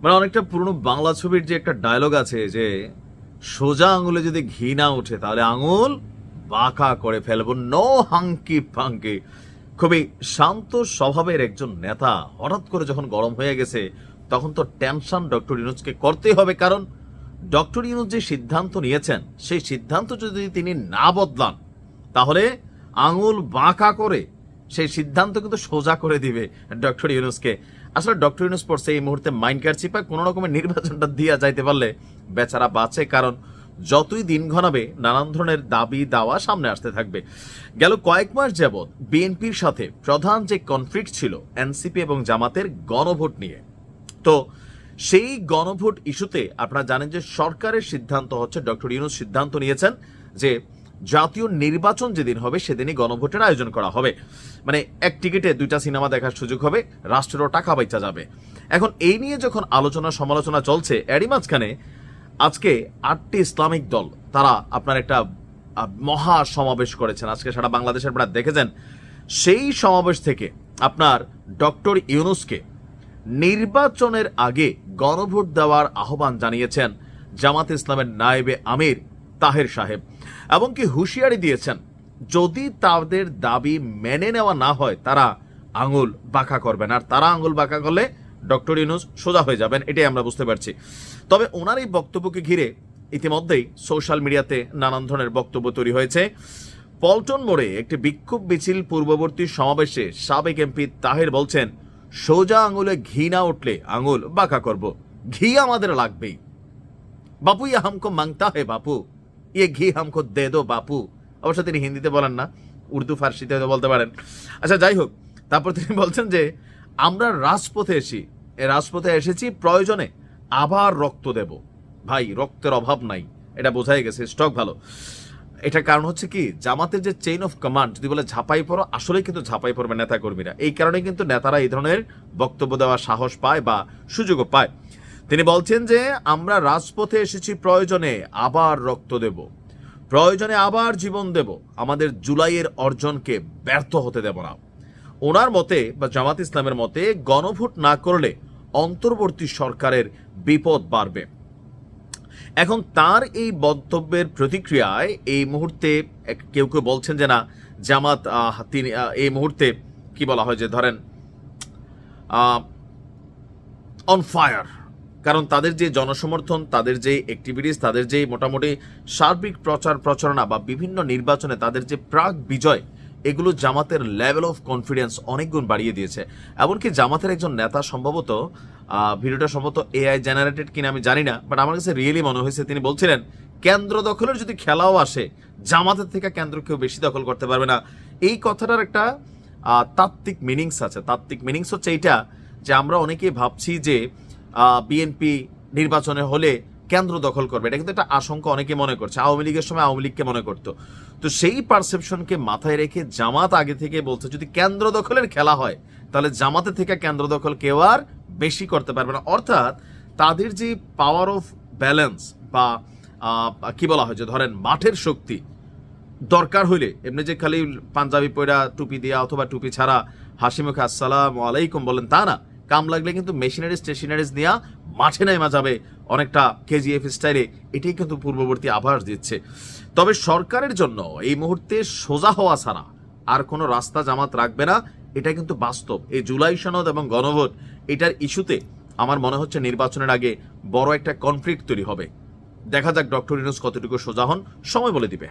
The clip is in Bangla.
মানে অনেকটা পুরনো বাংলা ছবির যে একটা ডায়লগ আছে যে সোজা আঙুলে যদি ঘি না ওঠে তাহলে আঙুল বাঁকা করে ফেলবো, নো হাঙ্কি ফাঙ্কি। খুবই শান্ত স্বভাবের একজন নেতা হঠাৎ করে যখন গরম হয়ে গেছে তখন তো টেনশন ডক্টর ইউনূসকে করতেই হবে, কারণ ডক্টর ইউনূস যে সিদ্ধান্ত নিয়েছেন সেই সিদ্ধান্ত যদি তিনি না বদলান তাহলে আঙুল বাঁকা করে সেই সিদ্ধান্ত কিন্তু সোজা করে দিবে ডক্টর ইউনূসকে। আসলে ডক্টর ইউনূস পড়ছে এই মুহূর্তে মাইন্ড কার্ড চিপায় কোনো রকমের নির্বাচনটা দিয়া যাইতে পারলে বেচারা বাঁচে, কারণ যতই দিন ঘনাবে নানান ধরনের দাবি দাওয়া সামনে আসতে থাকবে। গেল কয়েক মাস যাবৎ বিএনপির সাথে প্রধান যে কনফ্লিক্ট ছিল এনসিপি এবং জামাতের গণভোট নিয়ে, তো সেই গণভোট ইস্যুতে আপনারা জানেন যে সরকারের সিদ্ধান্ত হচ্ছে, ডক্টর ইউনূস সিদ্ধান্ত নিয়েছেন যে জাতীয় নির্বাচন যেদিন হবে সেদিনই গণভোটের আয়োজন করা হবে। মানে এক টিকিটে দুইটা সিনেমা দেখার সুযোগ হবে, রাষ্ট্রেরও টাকা বাইচা যাবে। এখন এই নিয়ে যখন আলোচনা সমালোচনা চলছে, এরই মাঝখানে আজকে 8টি ইসলামিক দল তারা আপনার একটা মহা সমাবেশ করেছেন। আজকে সারা বাংলাদেশের আপনারা দেখেছেন। সেই সমাবেশ থেকে আপনার ডক্টর ইউনূসকে নির্বাচনের আগে গণভোট দেওয়ার আহ্বান জানিয়েছেন জামাত ইসলামের নায়েবে আমির তাহের সাহেব, এবং কি হুঁশিয়ারি দিয়েছেন যদি তাদের দাবি মেনে নেওয়া না হয় তারা আঙুল বাঁকা করবেন, আর তারা আঙুল বাঁকা করলে ডক্টর ইউনূস সোজা হয়ে যাবেন, এটাই আমরা বুঝতে পারছি। তবে ওনার এই বক্তব্যকে ঘিরে ইতিমধ্যেই সোশ্যাল মিডিয়াতে নানান ধরনের বক্তব্য তৈরি হয়েছে। পল্টন মোড়ে একটি বিক্ষোভ মিছিল পূর্ববর্তী সমাবেশে সাবেক এমপি তাহের বলছেন, সোজা আঙুলে ঘি না উঠলে আঙুল বাঁকা করব, ঘি আমাদের লাগবেই। বাপু ইয়ে হামকো মাংতা হে বাপু, ইয়ে ঘি হামকো দে দো বাপু। অবশ্য তিনি হিন্দিতে বলেন না, উর্দু ফার্সিতে হয়তো বলতে পারেন। আচ্ছা যাই হোক, তারপর তিনি বলছেন যে আমরা রাজপথে এসেছি প্রয়োজনে আবার রক্ত দেব। ভাই, রক্তের অভাব নাই, এটা বোঝাই গেছে, স্টক ভালো। এটার কারণ হচ্ছে কি, জামাতের যে চেইন অফ কমান্ড যদি বলে ঝাঁপাই পড়ো, আসলে কিন্তু ঝাঁপাই পড়বে নেতা কর্মীরা। এই কারণে কিন্তু নেতারা এই ধরনের বক্তব্য দেওয়ার সাহস পায় বা সুযোগও পায়। তিনি বলছেন যে আমরা রাজপথে এসেছি প্রয়োজনে আবার রক্ত দেব, প্রয়োজনে আবার জীবন দেব, আমাদের জুলাইয়ের অর্জনকে ব্যর্থ হতে দেব না। ওনার মতে বা জামাত ইসলামের মতে গণভোট না করলে অন্তর্বর্তী সরকারের বিপদ বাড়বে। এখন তার এই বক্তব্যের প্রতিক্রিয়ায় এই মুহূর্তে কেউ কেউ বলছেন যে না, জামাত তিনি এই মুহূর্তে কি বলা হয় যে ধরেন অন ফায়ার, কারণ তাদের যে জনসমর্থন, তাদের যে অ্যাক্টিভিটিস, তাদের যে মোটামুটি সার্বিক প্রচারণা বা বিভিন্ন নির্বাচনে তাদের যে প্রাক বিজয়, এগুলো জামাতের লেভেল অফ কনফিডেন্স অনেক গুণ বাড়িয়ে দিয়েছে। এমনকি জামাতের একজন নেতা সম্ভবত ভিডিওটা সম্ভবত এআই জেনারেটেড কিনা আমি জানি না, বাট আমার কাছে রিয়েলি মনে হয়েছে তিনি বলছিলেন কেন্দ্র দখলের যদি খেলাও আসে জামাতের থেকে কেন্দ্র কেউ বেশি দখল করতে পারবে না। এই কথাটার একটা তাত্ত্বিক মিনিংস আছে। তাত্ত্বিক মিনিংস হচ্ছে এইটা যে আমরা অনেকেই ভাবছি যে বিএনপি নির্বাচনে হলে কেন্দ্র দখল করবে, এটা কিন্তু একটা আশঙ্কা অনেকে মনে করছে। আওয়ামী লীগের সময় আওয়ামী লীগকে মনে করতো। তো সেই পারসেপশনকে মাথায় রেখে জামাত আগে থেকে বলছে যদি কেন্দ্র দখলের খেলা হয় তাহলে জামাতের থেকে কেন্দ্র দখল কেউ আর বেশি করতে পারবে না। অর্থাৎ তাদের যে পাওয়ার অফ ব্যালেন্স বা কি বলা হয় যে ধরেন মাঠের শক্তি, দরকার হইলে এমনি যে খালি পাঞ্জাবি পয়রা টুপি দিয়া অথবা টুপি ছাড়া হাসি মুখে আসসালামু আলাইকুম বলেন তা না, কাম লাগলে কিন্তু মেশিনারিজ স্টেশনারিজ নিয়ে মাঠে নেমা যাবে অনেকটা কেজিএফ স্টাইলে। এটাই কিন্তু পূর্ববর্তী আভাস দিচ্ছে। তবে সরকারের জন্য এই মুহূর্তে সোজা হওয়া ছাড়া আর কোনো রাস্তা জামাত রাখবে না, এটা কিন্তু বাস্তব। এই জুলাই সনদ এবং গণভোট এটার ইস্যুতে আমার মনে হচ্ছে নির্বাচনের আগে বড় একটা কনফ্লিক্ট তৈরি হবে। দেখা যাক ডক্টর ইউনূস কতটুকু সোজা হন, সময় বলে দিবে।